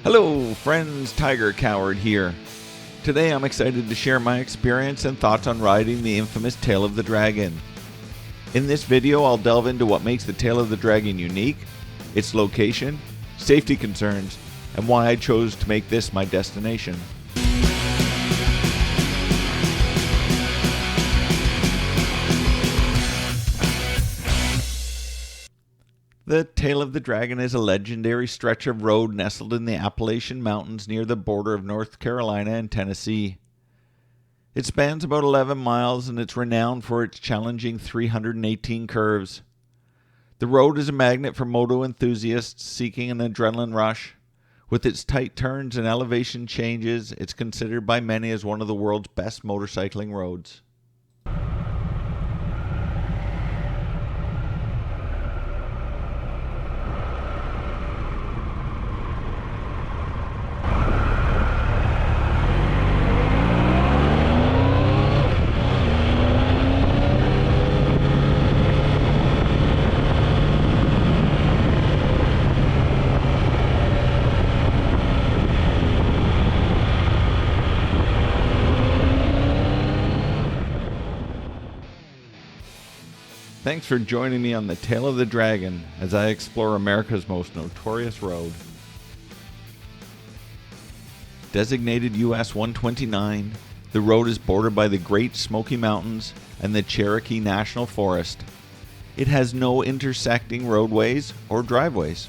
Hello friends, Tiger Coward here. Today I'm excited to share my experience and thoughts on riding the infamous Tail of the Dragon. In this video I'll delve into what makes the Tail of the Dragon unique, its location, safety concerns, and why I chose to make this my destination. The Tail of the Dragon is a legendary stretch of road nestled in the Appalachian Mountains near the border of North Carolina and Tennessee. It spans about 11 miles and it's renowned for its challenging 318 curves. The road is a magnet for moto enthusiasts seeking an adrenaline rush. With its tight turns and elevation changes, it's considered by many as one of the world's best motorcycling roads. Thanks for joining me on the Tail of the Dragon as I explore America's most notorious road. Designated US 129, the road is bordered by the Great Smoky Mountains and the Cherokee National Forest. It has no intersecting roadways or driveways.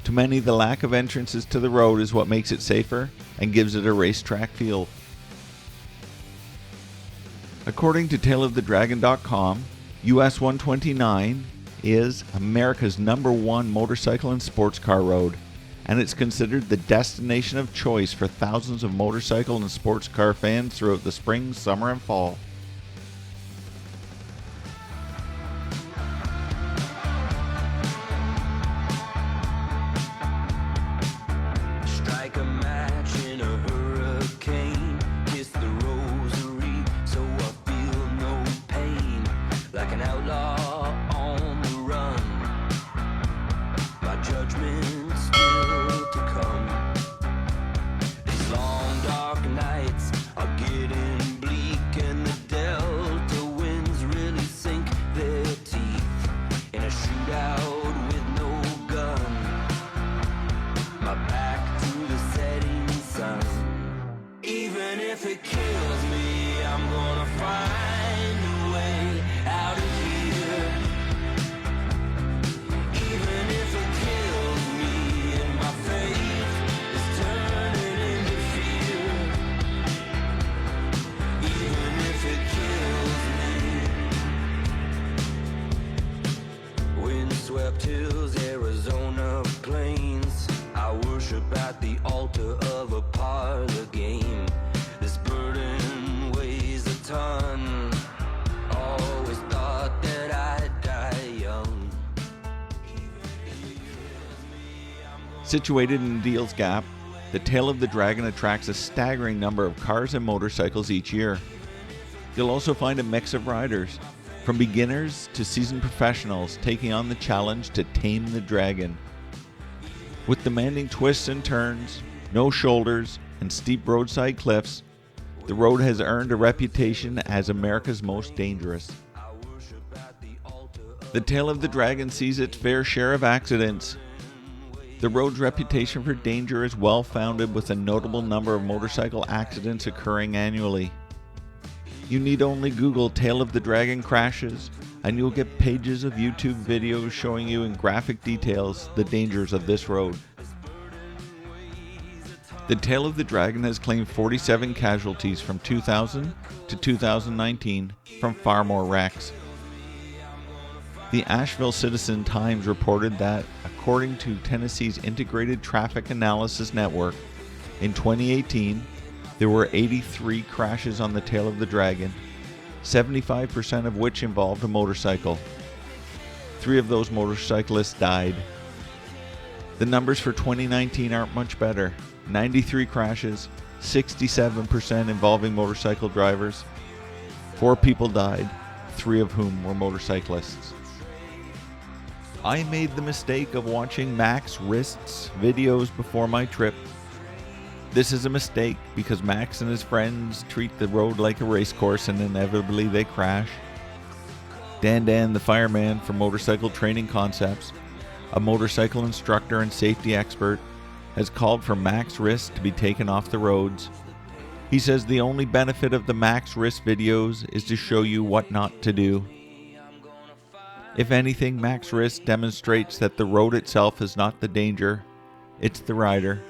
To many, the lack of entrances to the road is what makes it safer and gives it a racetrack feel. According to tailofthedragon.com, US 129 is America's #1 motorcycle and sports car road, and it's considered the destination of choice for thousands of motorcycle and sports car fans throughout the spring, summer, and fall. If it kills me, I'm gonna find a way out of here. Even if it kills me and my faith is turning into fear. Even if it kills me. Windswept hills, Arizona plains, I worship at the altar of a parlor game. This burden weighs a ton. Always thought that I'd die young. Situated in Deals Gap, the Tail of the Dragon attracts a staggering number of cars and motorcycles each year. You'll also find a mix of riders, from beginners to seasoned professionals taking on the challenge to tame the dragon. With demanding twists and turns, no shoulders, and steep roadside cliffs, the road has earned a reputation as America's most dangerous. The Tail of the Dragon sees its fair share of accidents. The road's reputation for danger is well founded, with a notable number of motorcycle accidents occurring annually. You need only Google Tail of the Dragon crashes, and you'll get pages of YouTube videos showing you in graphic details the dangers of this road. The Tail of the Dragon has claimed 47 casualties from 2000 to 2019 from far more wrecks. The Asheville Citizen-Times reported that, according to Tennessee's Integrated Traffic Analysis Network, in 2018, there were 83 crashes on the Tail of the Dragon, 75% of which involved a motorcycle. 3 of those motorcyclists died. The numbers for 2019 aren't much better. 93 crashes, 67% involving motorcycle drivers. 4 people died, 3 of whom were motorcyclists. I made the mistake of watching Max Wrist's videos before my trip. This is a mistake because Max and his friends treat the road like a racecourse and inevitably they crash. Dan, the fireman from Motorcycle Training Concepts, a motorcycle instructor and safety expert, has called for Max Wrist to be taken off the roads. He says the only benefit of the Max Wrist videos is to show you what not to do. If anything, Max Wrist demonstrates that the road itself is not the danger, it's the rider.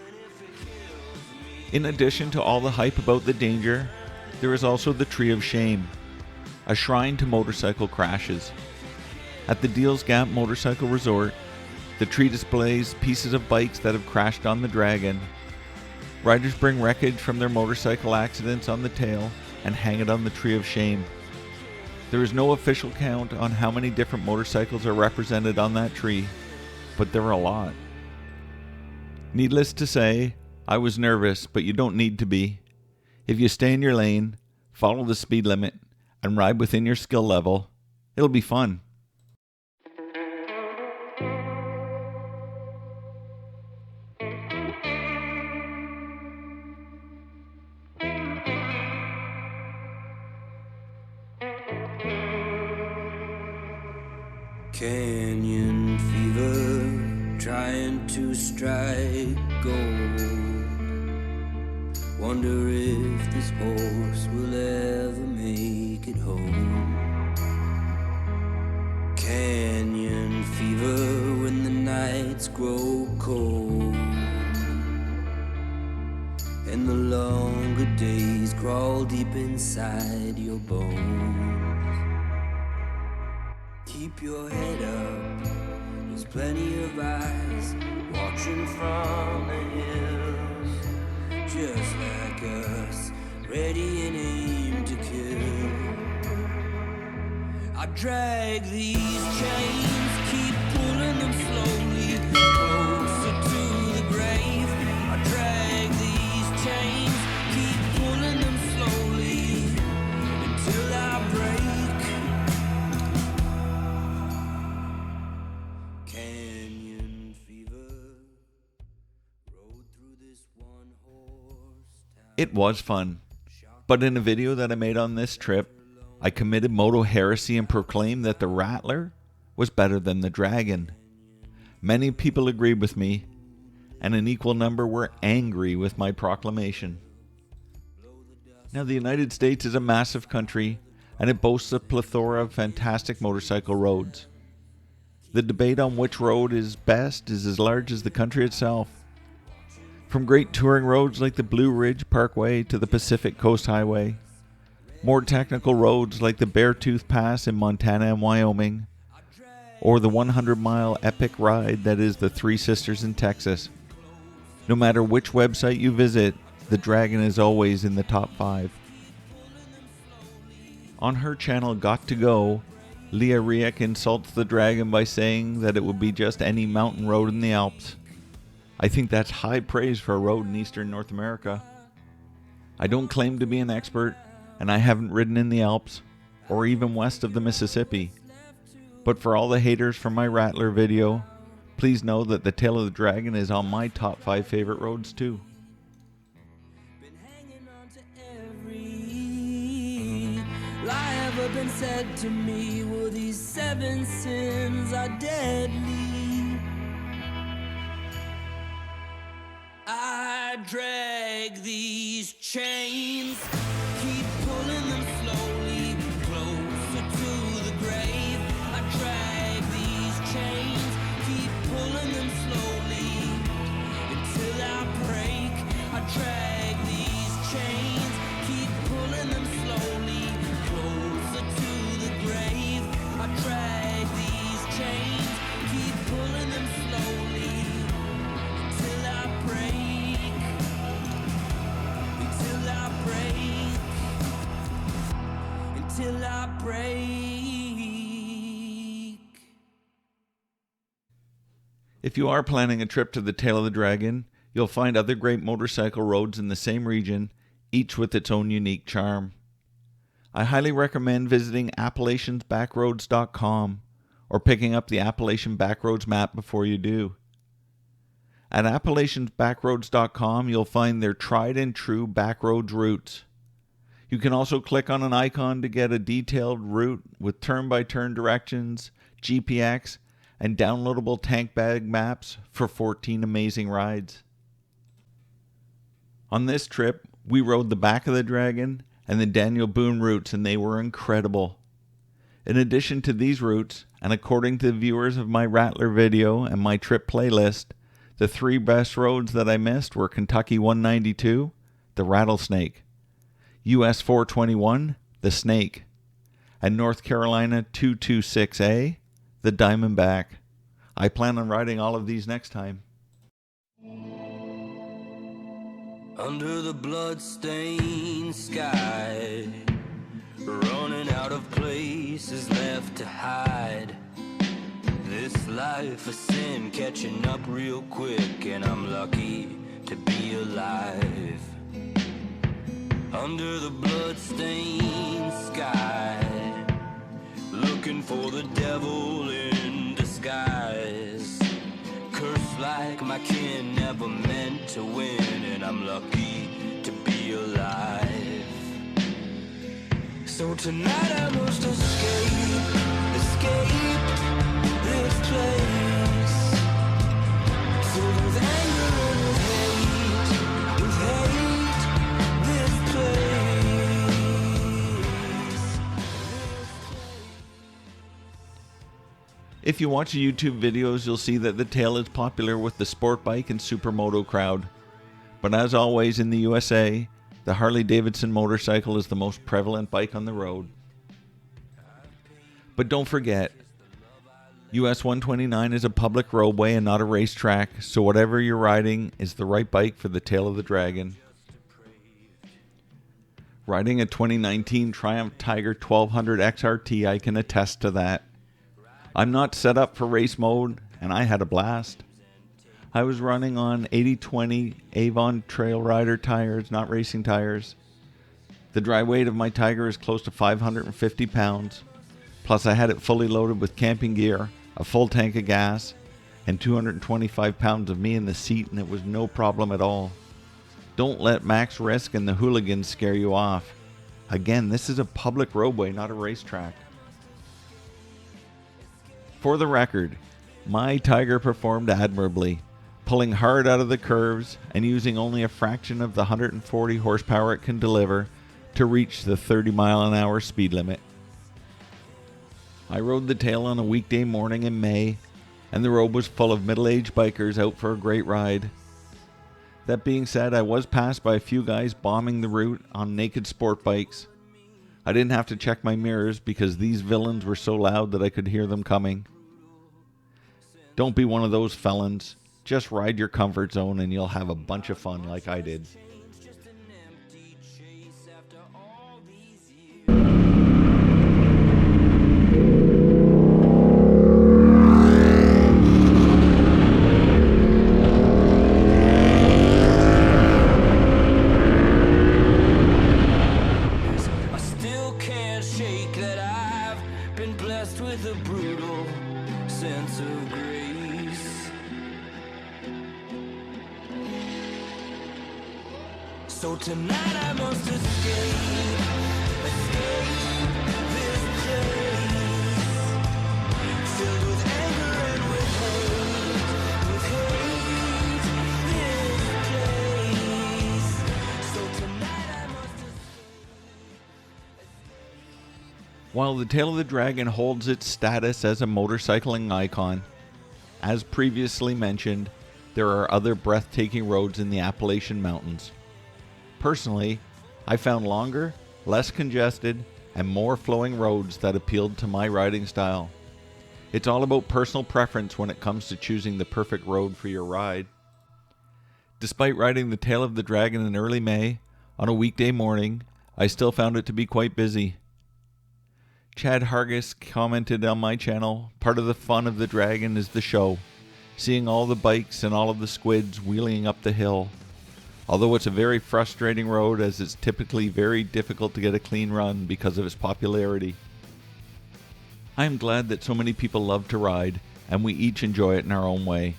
In addition to all the hype about the danger, there is also the Tree of Shame, a shrine to motorcycle crashes. At the Deals Gap Motorcycle Resort, the tree displays pieces of bikes that have crashed on the Dragon. Riders bring wreckage from their motorcycle accidents on the tail and hang it on the Tree of Shame. There is no official count on how many different motorcycles are represented on that tree, but there are a lot. Needless to say, I was nervous, but you don't need to be. If you stay in your lane, follow the speed limit, and ride within your skill level, it'll be fun. Canyon fever, trying to strike gold. Wonder if this horse will ever make it home. Canyon fever when the nights grow cold and the longer days crawl deep inside your bones. Keep your head up, there's plenty of eyes watching from the hills, just like us, ready and aim to kill. I drag these chains, keep pulling them slowly closer to the grave. I drag these chains, keep pulling them slowly until I break. Canyon fever rode through this one horse town. It was fun, but in a video that I made on this trip, I committed Moto heresy and proclaimed that the Rattler was better than the Dragon. Many people agreed with me, and an equal number were angry with my proclamation. Now, the United States is a massive country, and it boasts a plethora of fantastic motorcycle roads. The debate on which road is best is as large as the country itself. From great touring roads like the Blue Ridge Parkway to the Pacific Coast Highway, more technical roads like the Beartooth Pass in Montana and Wyoming, or the 100-mile epic ride that is the Three Sisters in Texas. No matter which website you visit, the Dragon is always in the top 5. On her channel Got to Go, Leah Riek insults the Dragon by saying that it would be just any mountain road in the Alps. I think that's high praise for a road in eastern North America. I don't claim to be an expert, and I haven't ridden in the Alps, or even west of the Mississippi. But for all the haters from my Rattler video, please know that the Tail of the Dragon is on my top 5 favorite roads too. Been hanging on to every lie ever been said to me. Well, these 7 sins are deadly. I drag these chains, keep pulling them slowly closer to the grave. I drag these chains, keep pulling them slowly until I break. I drag these chains, keep pulling them slowly closer to the grave. I drag these chains, keep pulling them slowly until I break. Until I break. Until I break. If you are planning a trip to the Tail of the Dragon, you'll find other great motorcycle roads in the same region, each with its own unique charm. I highly recommend visiting appalachiansbackroads.com or picking up the Appalachian Backroads map before you do. At AppalachianBackroads.com, you'll find their tried and true backroads routes. You can also click on an icon to get a detailed route with turn-by-turn directions, GPX, and downloadable tank bag maps for 14 amazing rides. On this trip, we rode the back of the Dragon and the Daniel Boone routes, and they were incredible. In addition to these routes, and according to the viewers of my Rattler video and my trip playlist, the 3 best roads that I missed were Kentucky 192, the Rattlesnake, US 421, the Snake, and North Carolina 226A, the Diamondback. I plan on riding all of these next time. Under the blood-stained sky, running out of places left to hide. This life of sin catching up real quick, and I'm lucky to be alive. Under the blood-stained sky, looking for the devil in disguise. Cursed like my kin, never meant to win, and I'm lucky to be alive. So tonight I must escape this place. Filled with anger and with hate, this place. If you watch the YouTube videos, you'll see that the Tail is popular with the sport bike and supermoto crowd. But as always in the USA, the Harley-Davidson motorcycle is the most prevalent bike on the road. But don't forget, US 129 is a public roadway and not a racetrack, so whatever you're riding is the right bike for the Tail of the Dragon. Riding a 2019 Triumph Tiger 1200 XRT, I can attest to that. I'm not set up for race mode, and I had a blast. I was running on 80/20 Avon Trail Rider tires, not racing tires. The dry weight of my Tiger is close to 550 pounds. Plus I had it fully loaded with camping gear, a full tank of gas, and 225 pounds of me in the seat, and it was no problem at all. Don't let max risk and the hooligans scare you off. Again, this is a public roadway, not a racetrack. For the record, my Tiger performed admirably, pulling hard out of the curves and using only a fraction of the 140 horsepower it can deliver to reach the 30-mile-an-hour speed limit. I rode the Tail on a weekday morning in May, and the road was full of middle-aged bikers out for a great ride. That being said, I was passed by a few guys bombing the route on naked sport bikes. I didn't have to check my mirrors because these villains were so loud that I could hear them coming. Don't be one of those felons. Just ride your comfort zone and you'll have a bunch of fun like I did. With a brutal sense of grace. So tonight I must escape this place, filled with anger and with hate, this place. So tonight I must escape. While the Tail of the Dragon holds its status as a motorcycling icon, as previously mentioned, there are other breathtaking roads in the Appalachian Mountains. Personally, I found longer, less congested, and more flowing roads that appealed to my riding style. It's all about personal preference when it comes to choosing the perfect road for your ride. Despite riding the Tail of the Dragon in early May, on a weekday morning, I still found it to be quite busy. Chad Hargis commented on my channel, part of the fun of the Dragon is the show, seeing all the bikes and all of the squids wheeling up the hill. Although it's a very frustrating road as it's typically very difficult to get a clean run because of its popularity. I am glad that so many people love to ride, and we each enjoy it in our own way.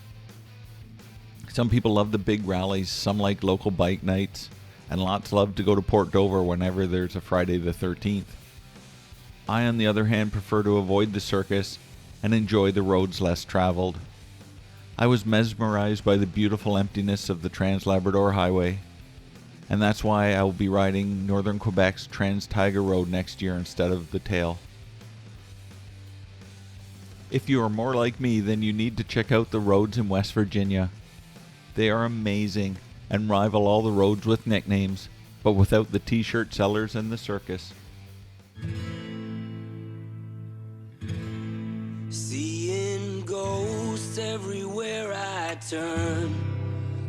Some people love the big rallies, some like local bike nights, and lots love to go to Port Dover whenever there's a Friday the 13th. I, on the other hand, prefer to avoid the circus and enjoy the roads less traveled. I was mesmerized by the beautiful emptiness of the Trans-Labrador Highway, and that's why I will be riding Northern Quebec's Trans-Tiger Road next year instead of the Tail. If you are more like me, then you need to check out the roads in West Virginia. They are amazing and rival all the roads with nicknames, but without the t-shirt sellers and the circus. Seeing ghosts everywhere I turn,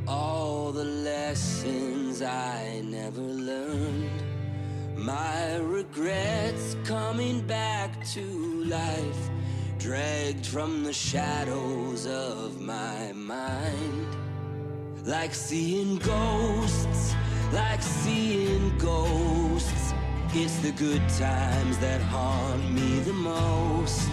all the lessons I never learned, my regrets coming back to life, dragged from the shadows of my mind. Like seeing ghosts, like seeing ghosts. It's the good times that haunt me the most.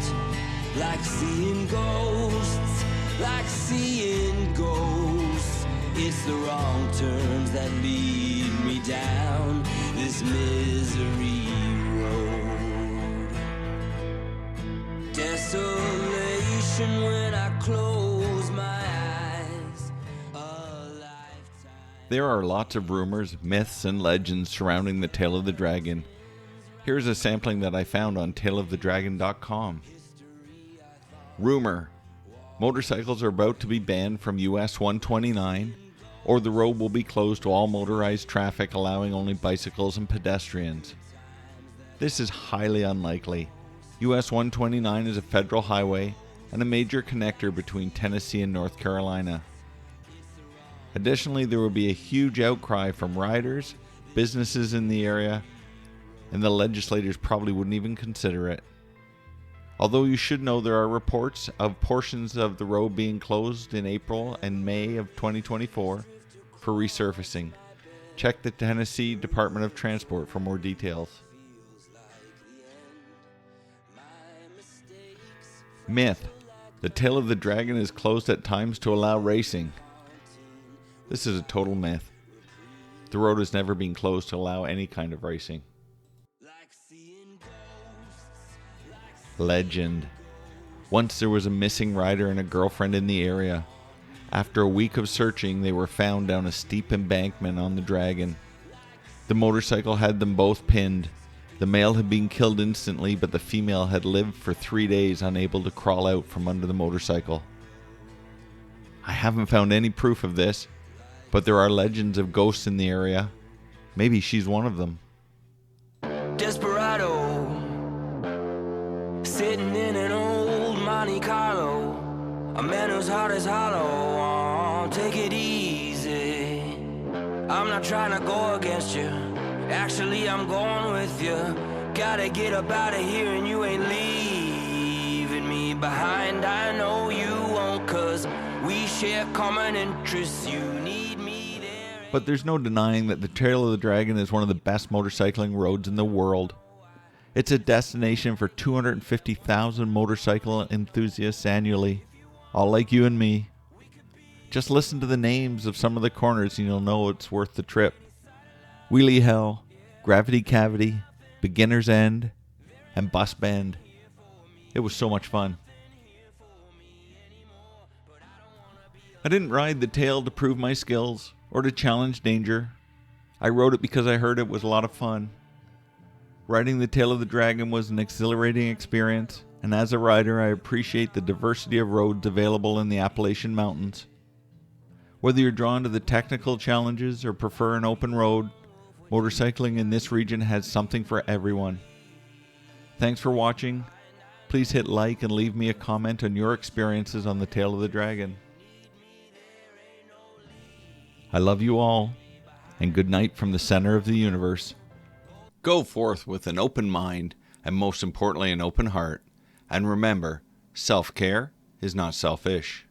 Like seeing ghosts, like seeing ghosts. It's the wrong turns that lead me down this misery road. Desolation when I close my eyes. There are lots of rumors, myths, and legends surrounding the tail of the dragon. Here's a sampling that I found on tailofthedragon.com. Rumor: motorcycles are about to be banned from US 129, or the road will be closed to all motorized traffic, allowing only bicycles and pedestrians. This is highly unlikely. US 129 is a federal highway and a major connector between Tennessee and North Carolina. Additionally, there will be a huge outcry from riders, businesses in the area, and the legislators probably wouldn't even consider it. Although you should know there are reports of portions of the road being closed in April and May of 2024 for resurfacing. Check the Tennessee Department of Transport for more details. Myth: the tail of the dragon is closed at times to allow racing. This is a total myth. The road has never been closed to allow any kind of racing. Legend: once there was a missing rider and a girlfriend in the area. After a week of searching, they were found down a steep embankment on the dragon. The motorcycle had them both pinned. The male had been killed instantly, but the female had lived for 3 days unable to crawl out from under the motorcycle. I haven't found any proof of this, but there are legends of ghosts in the area. Maybe she's one of them. Desperado, sitting in an old Monte Carlo, a man whose heart is hollow. Oh, take it easy. I'm not trying to go against you. Actually, I'm going with you. Gotta get up out of here, and you ain't leaving me behind. I know you won't, 'cause we share common interests. You need me there. But there's no denying that the Trail of the Dragon is one of the best motorcycling roads in the world. It's a destination for 250,000 motorcycle enthusiasts annually, all like you and me. Just listen to the names of some of the corners and you'll know it's worth the trip. Wheelie Hell, Gravity Cavity, Beginner's End, and Bus Bend. It was so much fun. I didn't ride the tail to prove my skills or to challenge danger. I rode it because I heard it was a lot of fun. Riding the Tail of the Dragon was an exhilarating experience, and as a rider, I appreciate the diversity of roads available in the Appalachian Mountains. Whether you're drawn to the technical challenges or prefer an open road, motorcycling in this region has something for everyone. Thanks for watching. Please hit like and leave me a comment on your experiences on the Tail of the Dragon. I love you all, and good night from the center of the universe. Go forth with an open mind, and most importantly, an open heart. And remember, self-care is not selfish.